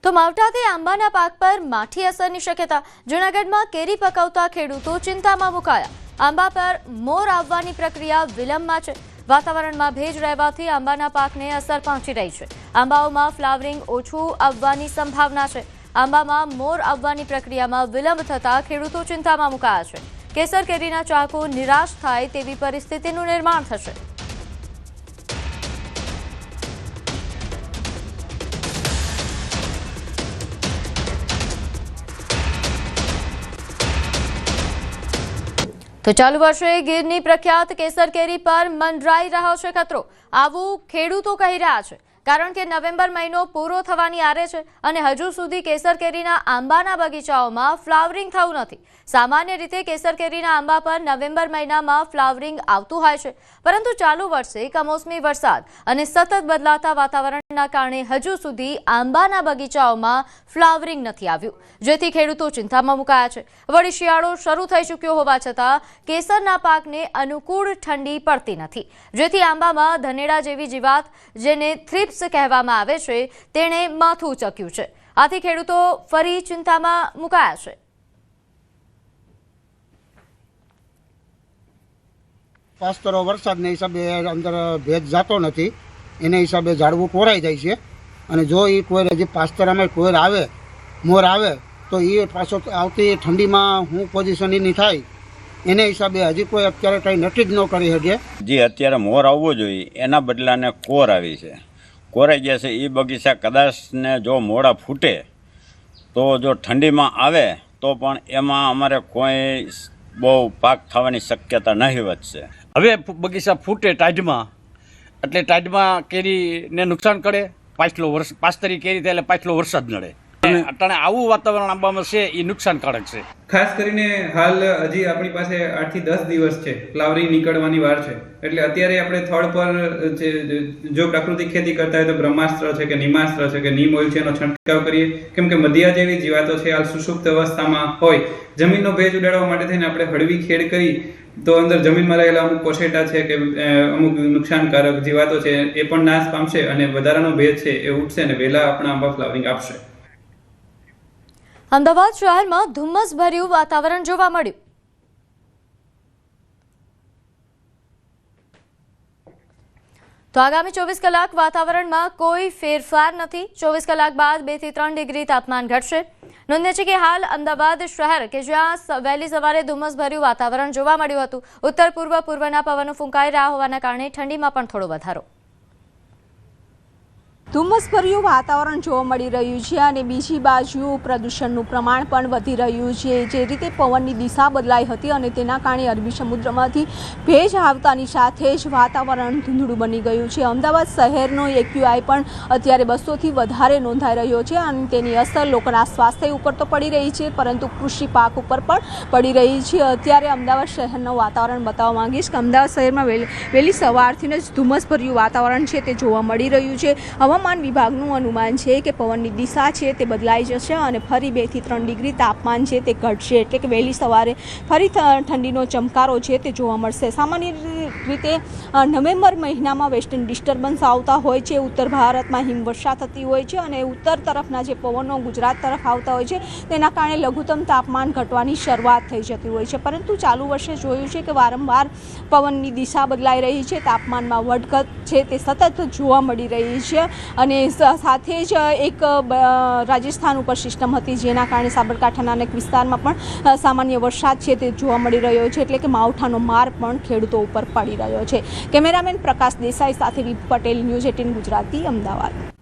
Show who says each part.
Speaker 1: તો માવઠાથી આંબાના પાક પર માઠી અસરની શક્યતા। જૂનાગઢમાં કેરી પકવતા ખેડૂતો ચિંતામાં મુકાયા। આંબા પર મોર આવવાની પ્રક્રિયા વિલંબમાં છે। વાતાવરણમાં ભેજ રહેવાથી આંબાના પાકને અસર પહોંચી રહી છે। આંબાઓમાં ફ્લાવરિંગ ઓછું આવવાની સંભાવના છે। આંબામાં મોર આવવાની પ્રક્રિયામાં વિલંબ થતા ખેડૂતો ચિંતામાં મુકાયા છે। કેસર કેરીના ચાહકો નિરાશ થાય તેવી પરિસ્થિતિનું નિર્માણ થશે। તો ચાલુ વર્ષે ગીરની પ્રખ્યાત કેસર કેરી પર મંડરાઈ રહ્યો છે ખતરો। આવું ખેડૂતો કહી રહ્યા છે, કારણ કે નવેમ્બર મહિનો પૂરો થવાની આરે છે અને હજુ સુધી કેસર કેરીના આંબાના બગીચાઓમાં ફ્લાવરિંગ થયું નથી। સામાન્ય રીતે કેસર કેરીના આંબા પર નવેમ્બર મહિનામાં ફ્લાવરિંગ આવતું હોય છે, પરંતુ ચાલુ વર્ષે કમોસમી વરસાદ અને સતત બદલાતા વાતાવરણના કારણે હજુ સુધી આંબાના બગીચાઓમાં ફ્લાવરિંગ નથી આવ્યું, જેથી ખેડૂતો ચિંતામાં મુકાયા છે। વળી શિયાળો શરૂ થઈ ચૂક્યો હોવા છતાં કેસરના પાકને અનુકૂળ ઠંડી પડતી નથી, જેથી આંબામાં ધનેડા જેવી જીવાત, જેને થ્રિપ્સ કહેવામાં આવે છે, તેણે માથું ઉચક્યું છે। આથી ખેડૂતો ફરી ચિંતામાં મુકાયા છે।
Speaker 2: પાસ્તરો વરસાદના હિસાબે અંદર ભેજ જતો નથી, એના હિસાબે ઝાડવું કોરાઈ જાય છે અને જો એ કોર હજી પાસ્તરામાં કોર આવે, મોર આવે તો એ પાછો આવતી ઠંડીમાં શું પોઝિશન એની થાય એના હિસાબે હજી કોઈ અત્યારે કંઈ નક્કી જ ન કરી શકે।
Speaker 3: જે અત્યારે મોર આવવો જોઈએ એના બદલાને કોર આવી છે, કોરાઈ ગયા છે। એ બગીચા કદાચ ને જો મોડા ફૂટે તો જો ઠંડીમાં આવે તો પણ એમાં અમારે કોઈ બહુ પાક થવાની શક્યતા નહીવત છે।
Speaker 4: હવે બગીચા ફૂટે ટાઢમાં, એટલે ટાઢમાં કેરીને નુકસાન કરે। પાસ્તરી કેરી થાય એટલે પાછલો વરસાદ નડે, અટાણે આવું વાતાવરણ આંબામાં છે એ નુકસાનકારક છે।
Speaker 5: ખાસ કરીને હાલ હજી આપણી પાસે 8 થી 10 દિવસ છે, ફ્લાવરિંગ નીકળવાની વાર છે, એટલે અત્યારે આપણે થડ પર જો પ્રાકૃતિક ખેતી કરતા હોય તો બ્રહ્માસ્ત્ર છે કે નિમાસ્ત્ર છે કે નીમ ઓઇલ છે એનો છંટકાવ કરીએ, કેમ કે મધ્યા જેવી જીવાતો છે હાલ સુષુપ્ત અવસ્થામાં હોય। જમીનનો ભેજ ઉડાડવા માટે થઈને આપણે હળવી ખેડ કરી તો અંદર જમીનમાં રહેલા અમુક કોશેટા છે કે અમુક નુકસાનકારક જીવાતો છે એ પણ નાશ પામશે અને વધારાનો ભેજ છે એ ઉઠશે અને વહેલા આપણા આંબા ફ્લાવરિંગ આપશે।
Speaker 1: અમદાવાદ શહેરમાં ધુમ્મસભર્યું વાતાવરણ જોવા મળ્યું। તો આગામી 24 કલાક વાતાવરણમાં કોઈ ફેરફાર નથી। 24 કલાક બાદ 2 થી 3 ડિગ્રી તાપમાન ઘટશે। નોંધનીય છે કે હાલ અમદાવાદ શહેર કે જ્યાં વહેલી સવારે ધુમ્મસભર્યું વાતાવરણ જોવા મળ્યું હતું, ઉત્તર પૂર્વના પવનો ફૂંકાઈ રહ્યા હોવાના કારણે ઠંડીમાં પણ થોડો વધારો।
Speaker 6: ધુમ્મસભર્યું વાતાવરણ જોવા મળી રહ્યું છે અને બીજી બાજુ પ્રદૂષણનું પ્રમાણ પણ વધી રહ્યું છે। જે રીતે પવનની દિશા બદલાઈ હતી અને તેના કારણે અરબી સમુદ્રમાંથી ભેજ આવતાની સાથે જ વાતાવરણ ધૂંધળું બની ગયું છે। અમદાવાદ શહેરનો AQI પણ અત્યારે 200થી વધારે નોંધાઈ રહ્યો છે અને તેની અસર લોકોના સ્વાસ્થ્ય ઉપર તો પડી રહી છે, પરંતુ કૃષિ પાક ઉપર પણ પડી રહી છે। અત્યારે અમદાવાદ શહેરનું વાતાવરણ બતાવવા માંગીશ કે અમદાવાદ શહેરમાં વહેલી સવારથી જ ધુમ્મસભર્યું વાતાવરણ છે તે જોવા મળી રહ્યું છે। હવામાન વિભાગનું અનુમાન છે કે પવનની દિશા છે તે બદલાઈ જશે અને ફરી 2 થી 3 ડિગ્રી તાપમાન છે તે ઘટશે, એટલે કે વહેલી સવારે ફરી ઠંડીનો ચમકારો છે તે જોવા મળશે। સામાન્ય રીતે નવેમ્બર મહિનામાં વેસ્ટર્ન ડિસ્ટર્બન્સ આવતા હોય છે, ઉત્તર ભારતમાં હિમવર્ષા થતી હોય છે અને ઉત્તર તરફના જે પવનો ગુજરાત તરફ આવતા હોય છે તેના કારણે લઘુત્તમ તાપમાન ઘટવાની શરૂઆત થઈ જતી હોય છે, પરંતુ ચાલુ વર્ષે જોયું છે કે વારંવાર પવનની દિશા બદલાઈ રહી છે, તાપમાનમાં વધઘટ છે તે સતત જોવા મળી રહી છે અને સાથે જ એક રાજસ્થાન ઉપર સિસ્ટમ હતી જેના કારણે સાબરકાંઠાના અનેક વિસ્તારમાં પણ સામાન્ય વરસાદ છે તે જોવા મળી રહ્યો છે, એટલે કે માવઠાનો માર પણ ખેડૂતો ઉપર પડી રહ્યો છે। કેમેરામેન પ્રકાશ દેસાઈ સાથે વી પટેલ, ન્યૂઝ 18 ગુજરાતી, અમદાવાદ।